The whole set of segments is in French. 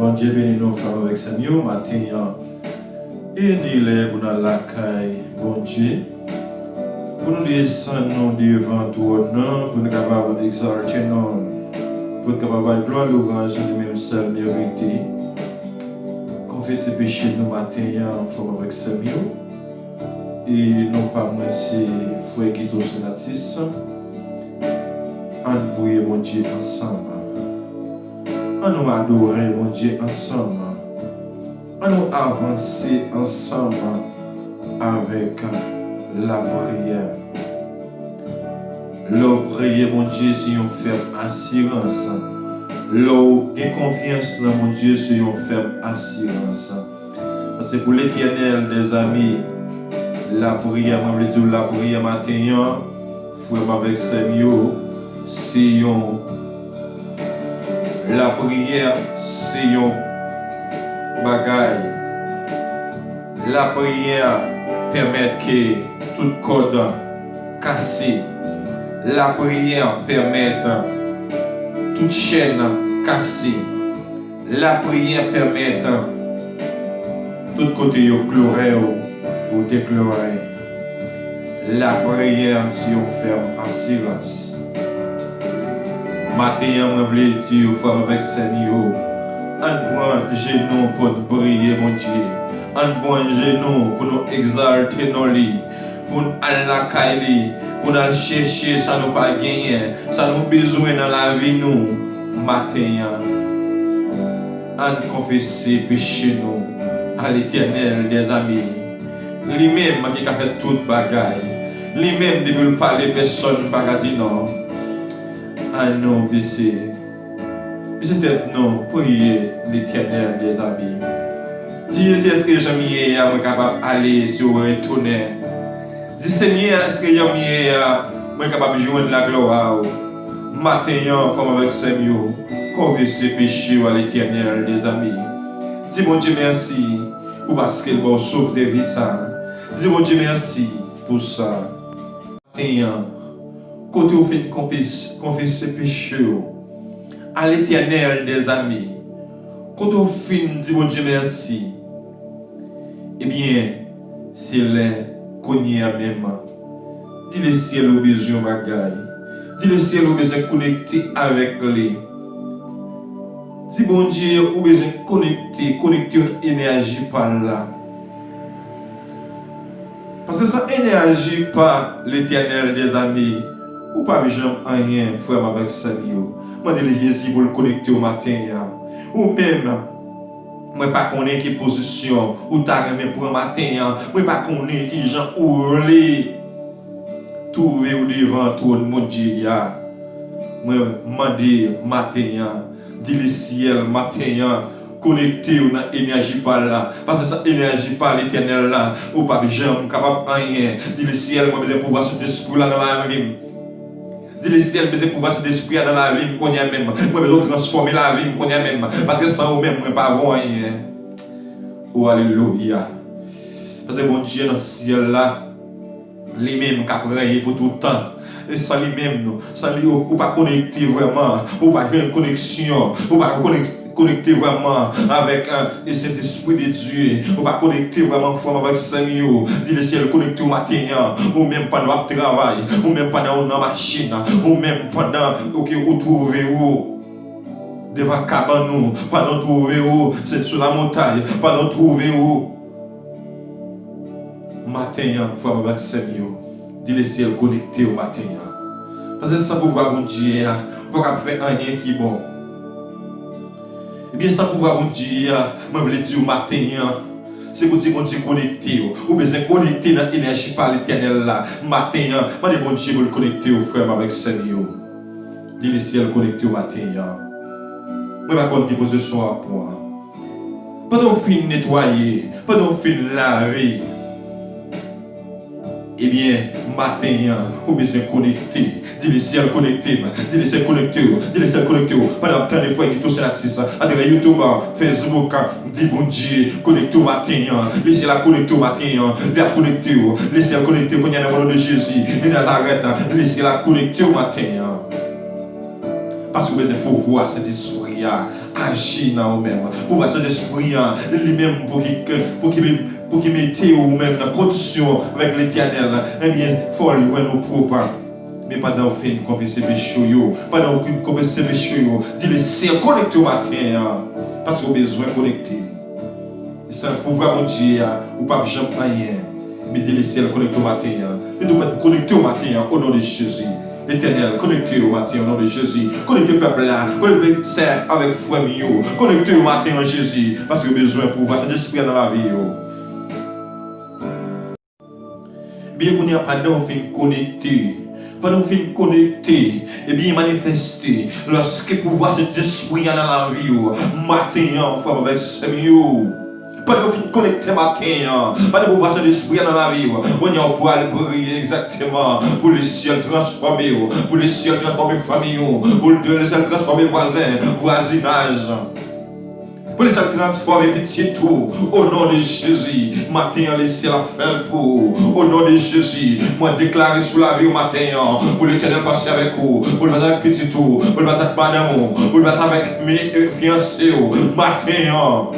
Bon Dieu bénis nos frères avec Seigneur, matin, et nous les pour la caille, bon Dieu, pour nous descendre devant toi, pour nous capables d'exalter nous, pour nous capables de gloire l'orange de même seul mérité, confesser péché nous matin, frère avec Seigneur, et non pas moi, c'est frère qui touche la tisse, en bouiller mon Dieu ensemble. On nous adorer, mon Dieu, ensemble. On nous avancer ensemble avec la prière. L'eau prier, mon Dieu, c'est une ferme assurance. L'eau et confiance dans mon Dieu, c'est une ferme assurance. Parce que pour l'Éternel, des amis, la prière, moi je dire la prière matin, frère avec Seigneur, c'est une la prière, c'est un bagaille. La prière permet que toute code casse. La prière permet toute chaîne cassée. La prière permet tout côté chloré ou déchloré. La prière, c'est une ferme assurance. Matin, je voulais dire, frère avec Seigneur, on prend genou pour nous prier, mon Dieu. On prend genou pour nous exalter nos lits, pour nous aller la caille, pour nous chercher, ça nous pas gagner, ça nous besoin dans la vie, nous. Matin, on confesse péché nous à l'Éternel des amis. Lui-même qui a fait toute bagaille. Lui-même qui veut parler personne, pas dire non. Ah non, baissez. C'est peut-être non, priez l'Éternel des amis. Dis est-ce que j'aime suis capable d'aller sur le retourner? Dis Seigneur, est-ce que j'aime suis capable de joindre la gloire? Matin, femme avec Seigneur, confessez péché à l'Éternel des amis. Dis mon Dieu merci pour parce qu'il va sauver des vies. Dis mon Dieu merci pour ça. Matin, côté où fait confesser péché à l'Éternel des amis, côté où fait dire mon Dieu merci, eh bien, c'est les cogner à même. Dis le ciel au besoin bagaille. Dis le ciel au besoin connecter avec lui. Dis bon Dieu au besoin connecter une énergie par là. Parce que ça énergie par l'Éternel des amis. Ou pas besoin rien, frère avec Seigneur. Moi, je Jésus pour le connecter au matin. Ou même, moi, pas connais qui position, ou t'as même pour un matin. Moi, pas connais qui gens hurler. Trouver au devant tout le monde. Moi, demander matin. Dis le ciel matin. Connecté ou dans l'énergie par là. Parce que cette énergie par l'Éternel là. Ou pas besoin capable rien. Dis le ciel, moi, besoin pouvoir cet esprit là dans la vie. Dis le ciel, besoin pouvoir cet esprit dans la vie qu'on y a même. Moi, besoin transformer la vie qu'on y a même. Parce que sans vous-même, moi, pas voir rien. Oh, alléluia. Parce que bon Dieu, dans le ciel là, lui-même qui a prié pour tout le temps. Et sans lui-même, sans lui, ou pas connecter vraiment, ou pas faire une connexion, ou pas connecter vraiment avec cet esprit de Dieu, ou pas connecter vraiment avec Seigneur. Dis le ciel connecté au matin, ou même pendant le travail, ou même pendant la machine, ou même pendant que vous trouvez où devant cabane, pendant trouver où c'est sur la montagne, pendant trouver où matin, frère avec Seigneur. Dis le ciel connecté au matin. Parce que sans pouvoir bon Dieu, vous ne pouvez pas faire rien qui est bon. Et bien sans pouvoir bon Dieu, je veux dire au matin, c'est pour dire bon Dieu connecté. Ou besoin connecter dans l'énergie par l'Éternel là. Matin, je veux bon Dieu pour le connecter au frère avec Seigneur. Dis le ciel connecté au matin. Je vais prendre une position à point. Pendant que vous nettoyer, pendant que vous laver, eh bien, matin, ou besoin connecter. Dis le ciel connecté, dis le ciel connecté, dis le ciel connecté. Pendant que les fois qui touchent l'accès, à travers YouTube, Facebook, dis bon Dieu, connecté au matin, le ciel connecté au matin, l'air connecté, le ciel connecté, quand il y a le nom de Jésus, et Nazareth, le ciel connecté au matin. Parce que vous avez pouvoir cet esprit agir dans vous-même. Pouvoir cet esprit lui-même pour qu'il mette vous-même dans condition avec l'Éternel. Eh bien, il faut lui nous propres. Mais pendant que vous confessez péché, pendant que vous confessez péché, dites-le, connectez au matin. Parce que vous avez besoin de connecter. C'est un pouvoir mon Dieu, ou pas jamais rien. Mais dites-le, connectez au matin. Et nous pouvons connecter au matin au nom de Jésus. L'Éternel, connectez au matin au nom de Jésus. Connectez le peuple là, connectez avec foi mio. Connectez au matin en Jésus. Parce que vous avez besoin de pouvoir cet esprit dans la vie. Bien qu'on n'y a pas d'enfin connecté. Pendant que vous connecter et bien manifester lorsque pouvoir cet esprit dans la vie matin en forme avec ce mieux. Pendant que vous connecter matin, pendant que vous voyez cet esprit dans la vie, on y a pour briller exactement pour le ciel transformer, pour le ciel transformer famille, pour le ciel transformer voisinage. Pour les transformer petit tout, au nom de Jésus, matin, laissez la faire pour, au nom de Jésus, moi déclarer sous la vie au matin, pour l'Éternel passer avec vous, pour le passer avec petit tout, pour le passer avec madame, pour le passer avec mes fiancés, matin.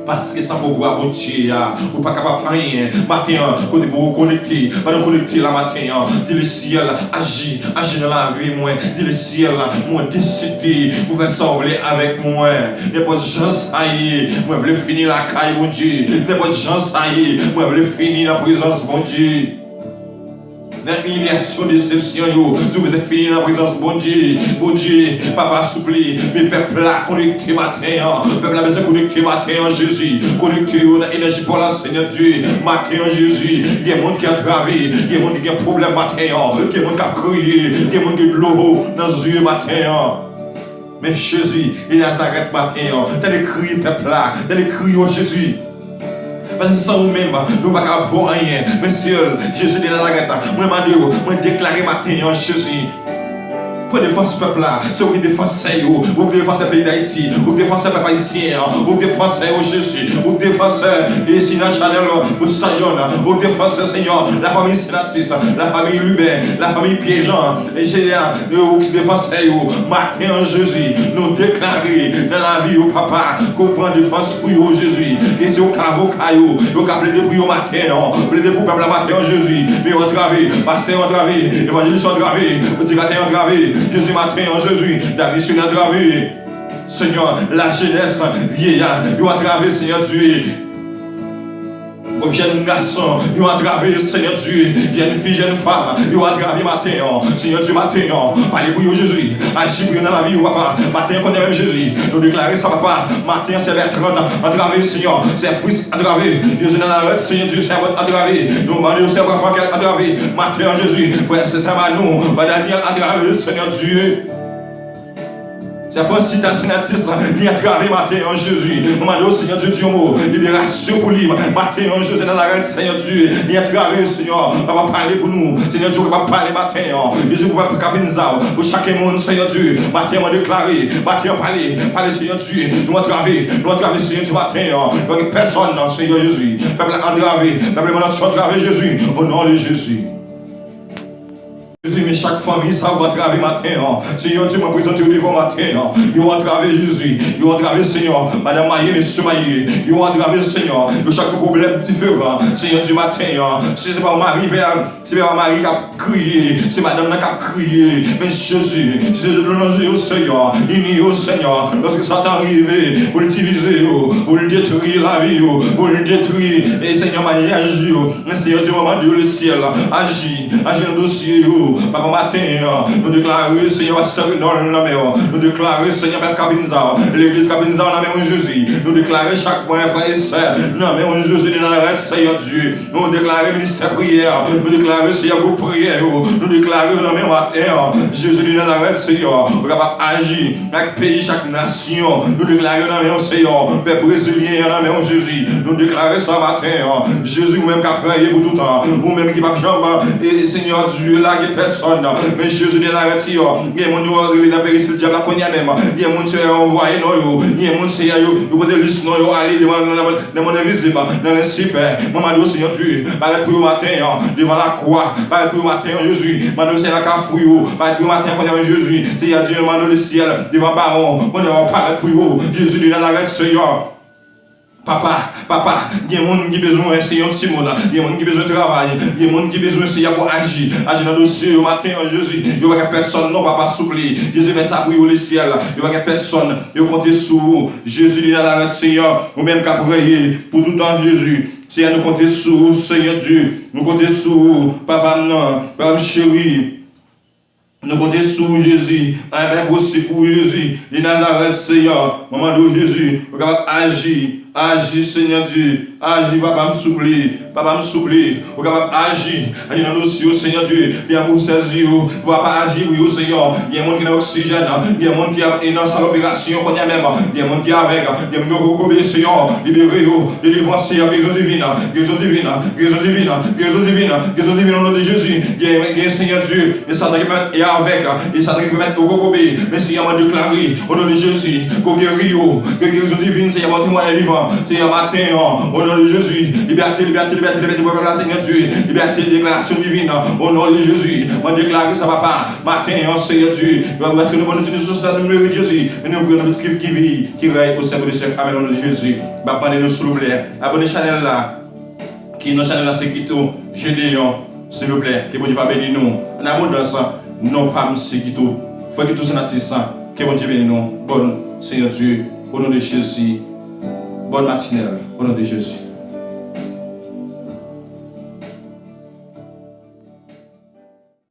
Parce que sans pouvoir bon Dieu, ou pas capable de rien, matin, pour vous connecter, pour nous connecter la matin, dit le ciel, agis dans la vie, moi, dit le ciel, moi, décider, pour faire sembler avec moi, n'importe chance, moi, je veux finir la caille, bon Dieu, n'importe chance, moi, je veux finir la présence, bon Dieu. Dans l'humiliation, déception, tu veux finir dans la présence, bon Dieu, papa soupli, mes peuples là, connectés matin, peuple là, besoin de connecter matin en Jésus, connecter dans l'énergie pour la Seigneur Dieu, matin en Jésus, il y a des gens qui ont travaillé, il y a des gens qui ont des problèmes matin, il y a des gens qui ont crié, il y a des gens qui ont de l'eau dans les yeux matin. Mais Jésus, il Nazareth matin, t'as les cris, peuple là, t'as les cris au Jésus. Parce que sans vous-même, nous ne pouvons pas voir rien. Mais seul, Jésus de Nazareth, moi déclarer matin en Jésus. Pour défendre ce peuple-là, c'est vous qui défendez, vous qui défendez le pays d'Haïti, vous qui défendez le peuple haïtien, vous qui défendez Jésus, vous qui défendez ici dans Chanel, vous qui défendez Seigneur, la famille Sénatis, la famille Lubin, la famille Piéjean, et vous qui défendez, matin en Jésus, nous déclarer dans la vie au papa, qu'on prend défense pour vous Jésus, et si vous avez vous avez plaidé pour vous matin, plaidé pour le peuple matin en Jésus, mais on travaille, pasteur on travaille, évangéliste on travaille, petit gâteau on travaille. Jésus matin en Jésus, la mission à travers, Seigneur, la jeunesse vieillard, il va travers, Seigneur Dieu. Comme jeune garçon, il va travers, Seigneur Dieu, jeune fille, jeune femme, il va travers matin, Seigneur Dieu matin, parlez pour vous Jésus, agis pour dans la vie, papa, matin qu'on est même Jésus, nous déclarer ça, papa, matin c'est vers 30 ans, à travers, Seigneur, c'est fruits à travers, Jésus dans la rue, Seigneur Dieu, c'est à travers, nous demandons, c'est pour Franck à travers, matin en Jésus, pour c'est ça à nous, Daniel à travers, Seigneur Dieu. C'est fois citation ni à travers matin en Jésus. Demandez au Seigneur Dieu Dieu libération pour lui. Matin en Jésus dans la reine Seigneur Dieu. Ni à travers Seigneur. On va parler pour nous. Seigneur Dieu va parler matin. Jésus va capiner pour chaque monde Seigneur Dieu. Matin on déclarer. Matin on parler. Parler Seigneur Dieu. Nous à travers Seigneur Dieu matin. Donc personne non Seigneur Jésus. Peuple entravé. Peuple entravé Jésus. Au nom de Jésus. Jésus, mais chaque famille, ça va traver matin. Seigneur, tu m'as présenté au devant matin. Ils vont traver Jésus. Ils vont traver Seigneur. Madame Maïe, Monsieur Maïe. Ils vont traver Seigneur. Chaque problème différent. Seigneur, du matin. C'est pas Marie, c'est pas Marie qui a crié. C'est Madame qui a crié. Mais Jésus, c'est le nom au Seigneur. Il nie au Seigneur. Lorsque ça t'arrive, pour le diviser, pour le détruire la vie, pour le détruire. Et Seigneur, Maïe agit. Mais Seigneur, du moment de le ciel, agit dans le dossier. Papa matin, nous déclarons, Seigneur, nous déclarons, Seigneur, Kabinza, l'église Kabinza, dans la main de Jésus. Nous déclarons chaque point, frère et soeur, dans la main de Jésus, dans la reste, Seigneur Dieu. Nous déclarons ministère prière, nous déclarons, Seigneur, pour prière, nous déclarons dans la main matin, Jésus, dans la reste, Seigneur, nous capable d'agir, chaque pays, chaque nation, nous déclarons dans la main, Seigneur, peuple brésilien, dans la main de Jésus. Nous déclarons ça matin, Jésus, vous-même qui a prié pour tout le temps, vous-même qui va jamais, et Seigneur Dieu, là, qui personne. Mais Jésus de Nazareth, il y a mon qui dans périssile diable qu'on y a même. Il y a mon qui est envoyé non yo. Il y a mon qui est yo de liste non yo aller devant le monde invisible dans le cifer. Maman do Seigneur Dieu, par pour matin devant la croix, par pour matin Jésus, maman c'est la cafouille, par pour matin qu'on a Jésus, c'est y a Dieu maman le ciel devant baron, on est par pour Jésus de Nazareth Seigneur. Papa, il y a des gens qui ont besoin d'essayer un petit monde, il y a des gens qui ont besoin de travail, il y a des gens qui ont besoin d'essayer d'agir dans le dossier au matin, Jésus. Il n'y a pas personne, non, papa, soupli. Jésus fait ça pour le ciel. Il n'y a pas personne, il compte sur vous. Jésus dit dans la Seigneur, ou même qu'à prier pour tout le temps, Jésus. Seigneur, nous comptons sur vous, Seigneur Dieu. Nous comptons sur vous, papa, non, papa, chéri. Nous comptons sur Jésus, un aussi pour Jésus, les Nazareth, Seigneur, maman de Jésus, vous pouvez agir, Seigneur Dieu, agir, papa me souplie, vous pouvez agir dans nos cieux, Seigneur Dieu, viens vous saisir, vous pouvez pas agir pour vous, Seigneur, il y a un monde qui a oxygène, il y a un monde qui a une opération, il y a un monde qui est avec, il y a un monde qui est Seigneur, libérez-vous, délivrance, Seigneur, guérison divine, au nom de Jésus, il y a un Seigneur Dieu, et ça doit être avec, et ça doit mettre au cocobé, mais si il y a déclaré, au nom de Jésus, qu'on guérit, que guérison divine, c'est un témoin vivant, c'est un matin, au nom de Jésus, liberté, pour la Seigneur Dieu, liberté, déclaration divine, au nom de Jésus, on déclare ça va pas, matin, Seigneur Dieu, parce que nous allons utiliser ça, nous de Jésus, et nous prenons notre qui vit, qui règne au sein de siècle, amen, au nom de Jésus, abonnez-nous s'il vous plaît, abonnez channel là, qui nous channel là, c'est qui tout, Gédéon, s'il vous plaît, que Dieu va bénir nous, en abondance, non pas monsieur qui tout, faut que tout ça n'attire que Dieu bénisse nous, bon Seigneur Dieu, au nom de Jésus, bonne matinée, au nom de Jésus.